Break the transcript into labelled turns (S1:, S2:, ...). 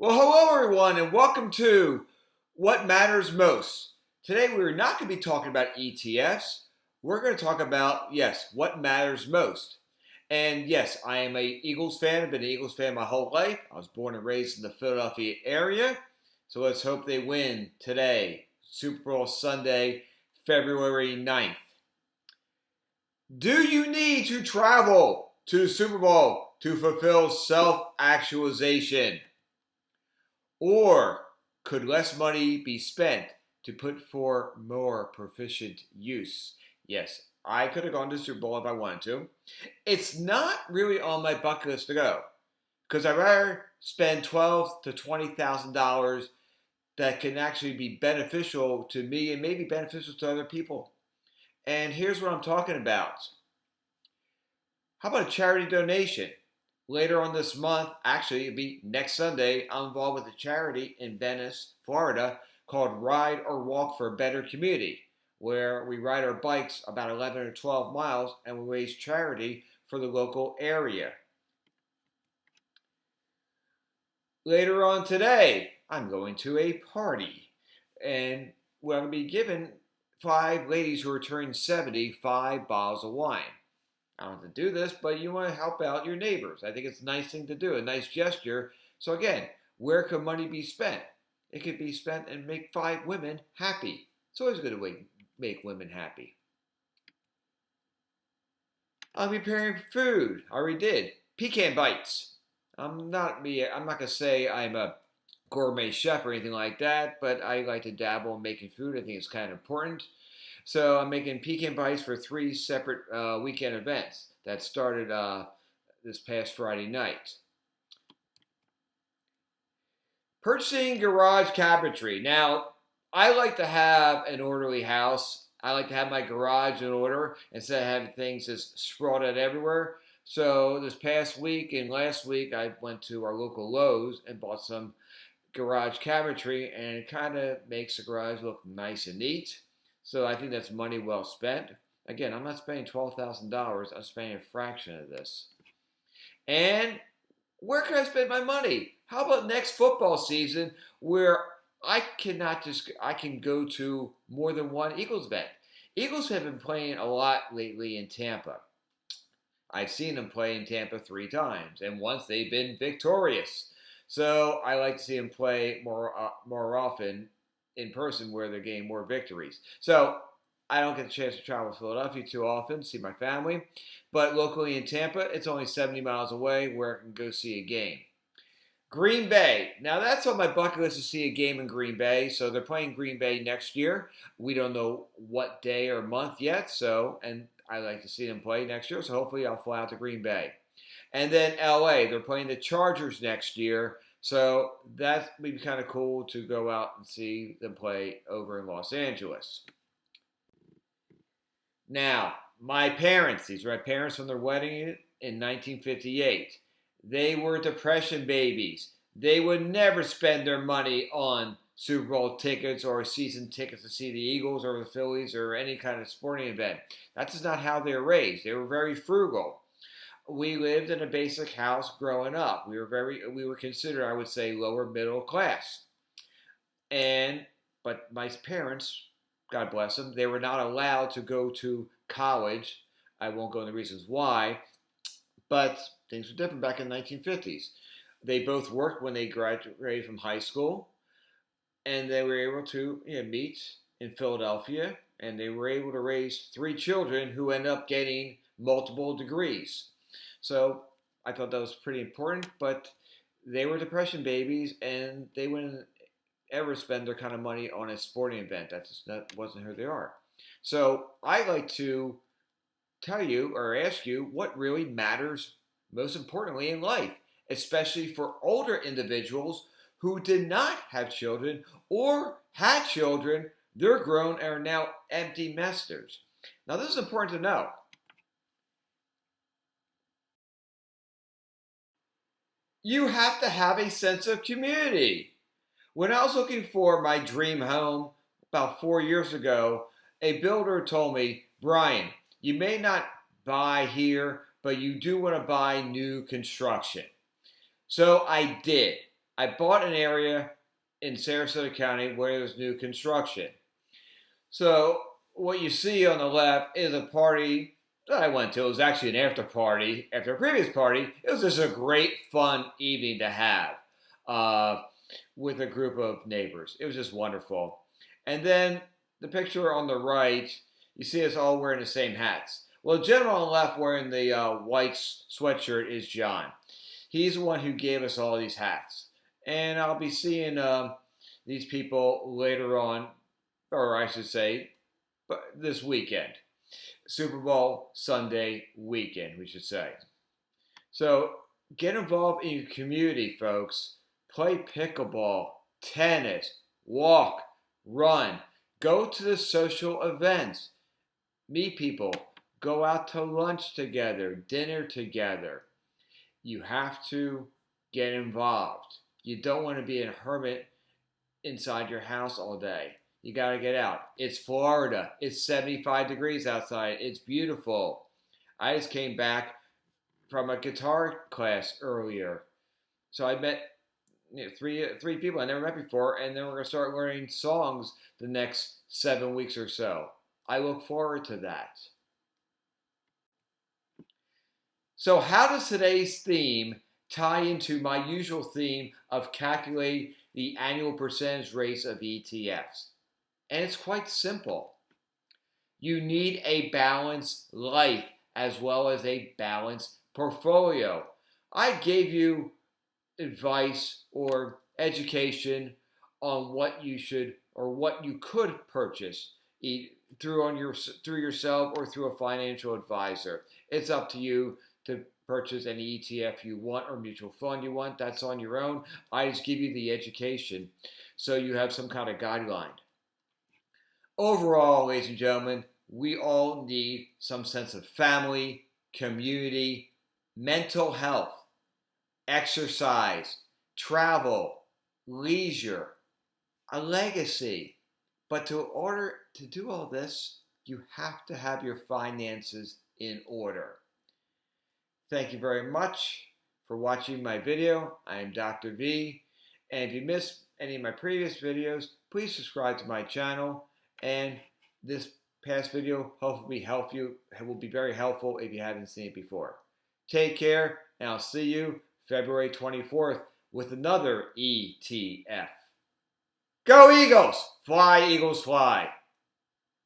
S1: Well, hello everyone, and welcome to What Matters Most. Today we're not going to be talking about ETFs. We're going to talk about, yes, what matters most. And yes, I am a Eagles fan. I've been an Eagles fan my whole life. I was born and raised in the Philadelphia area. So let's hope they win today, Super Bowl Sunday, February 9th. Do you need to travel to the Super Bowl to fulfill self-actualization? Or could less money be spent to put for more proficient use? Yes, I could have gone to the Super Bowl if I wanted to. It's not really on my bucket list to go because I'd rather spend $12,000 to $20,000 that can actually be beneficial to me and maybe beneficial to other people. And here's what I'm talking about. How about a charity donation? Later on this month, actually, it'll be next Sunday, I'm involved with a charity in Venice, Florida, called Ride or Walk for a Better Community, where we ride our bikes about 11 or 12 miles and we raise charity for the local area. Later on today, I'm going to a party, and we're going to be giving 5 ladies who are turning 70 5 bottles of wine. I don't have to do this, but you want to help out your neighbors. I think it's a nice thing to do, a nice gesture. So again, where can money be spent? It could be spent and make 5 women happy. It's always a good way to make women happy. I'll be preparing food. I already did. Pecan bites. I'm not gonna say I'm a gourmet chef or anything like that, but I like to dabble in making food. I think it's kind of important. So I'm making pecan pies for 3 separate weekend events that started this past Friday night. Purchasing garage cabinetry. Now, I like to have an orderly house. I like to have my garage in order instead of having things just sprawled out everywhere. So this past week and last week, I went to our local Lowe's and bought some garage cabinetry, and it kind of makes the garage look nice and neat. So I think that's money well spent. Again, I'm not spending $12,000. I'm spending a fraction of this. And where can I spend my money? How about next football season where I can go to more than one Eagles event? Eagles have been playing a lot lately in Tampa. I've seen them play in Tampa 3 times, and once they've been victorious. So I like to see them play more often in person where they're getting more victories. So I don't get the chance to travel to Philadelphia too often to see my family, but locally in Tampa, it's only 70 miles away where I can go see a game. Green Bay. Now that's on my bucket list to see a game in Green Bay. So they're playing Green Bay next year. We don't know what day or month yet, and I like to see them play next year, so hopefully I'll fly out to Green Bay. And then LA, they're playing the Chargers next year. So that would be kind of cool to go out and see them play over in Los Angeles. Now, my parents, these are my parents from their wedding in 1958. They were Depression babies. They would never spend their money on Super Bowl tickets or season tickets to see the Eagles or the Phillies or any kind of sporting event. That's just not how they were raised. They were very frugal. We lived in a basic house growing up. We were considered, I would say, lower middle class. But my parents, God bless them, they were not allowed to go to college. I won't go into reasons why, but things were different back in the 1950s. They both worked when they graduated from high school, and they were able to meet in Philadelphia, and they were able to raise 3 children who ended up getting multiple degrees. So I thought that was pretty important, but they were Depression babies, and they wouldn't ever spend their kind of money on a sporting event. That wasn't who they are. So I like to tell you or ask you what really matters most importantly in life, especially for older individuals who did not have children or had children. They're grown and are now empty nesters. Now this is important to know. You have to have a sense of community. When I was looking for my dream home about 4 years ago, a builder told me, Brian, you may not buy here, but you do want to buy new construction. So I did. I bought an area in Sarasota County where there's new construction. So what you see on the left is a party that I went to. It was actually an after party after a previous party. It was just a great, fun evening to have with a group of neighbors. It was just wonderful. And then the picture on the right, you see us all wearing the same hats. Well, the gentleman on the left wearing the white sweatshirt is John. He's the one who gave us all these hats. And I'll be seeing these people later on, or I should say, this weekend. Super Bowl Sunday weekend, we should say. So get involved in your community, folks. Play pickleball, tennis, walk, run. Go to the social events. Meet people. Go out to lunch together, dinner together. You have to get involved. You don't want to be a hermit inside your house all day. You got to get out. It's Florida. It's 75 degrees outside. It's beautiful. I just came back from a guitar class earlier. So I met three people I never met before, and then we're going to start learning songs the next 7 weeks or so. I look forward to that. So how does today's theme tie into my usual theme of calculating the annual percentage rates of ETFs? And it's quite simple. You need a balanced life as well as a balanced portfolio. I gave you advice or education on what you should or what you could purchase through yourself or through a financial advisor. It's up to you to purchase any ETF you want or mutual fund you want. That's on your own. I just give you the education so you have some kind of guideline. Overall, ladies and gentlemen, we all need some sense of family, community, mental health, exercise, travel, leisure, a legacy. But in order to do all this, you have to have your finances in order. Thank you very much for watching my video. I am Dr. V. And if you missed any of my previous videos, please subscribe to my channel. And this past video hopefully will be very helpful if you haven't seen it before. Take care, and I'll see you February 24th with another ETF. Go Eagles! Fly, Eagles, fly!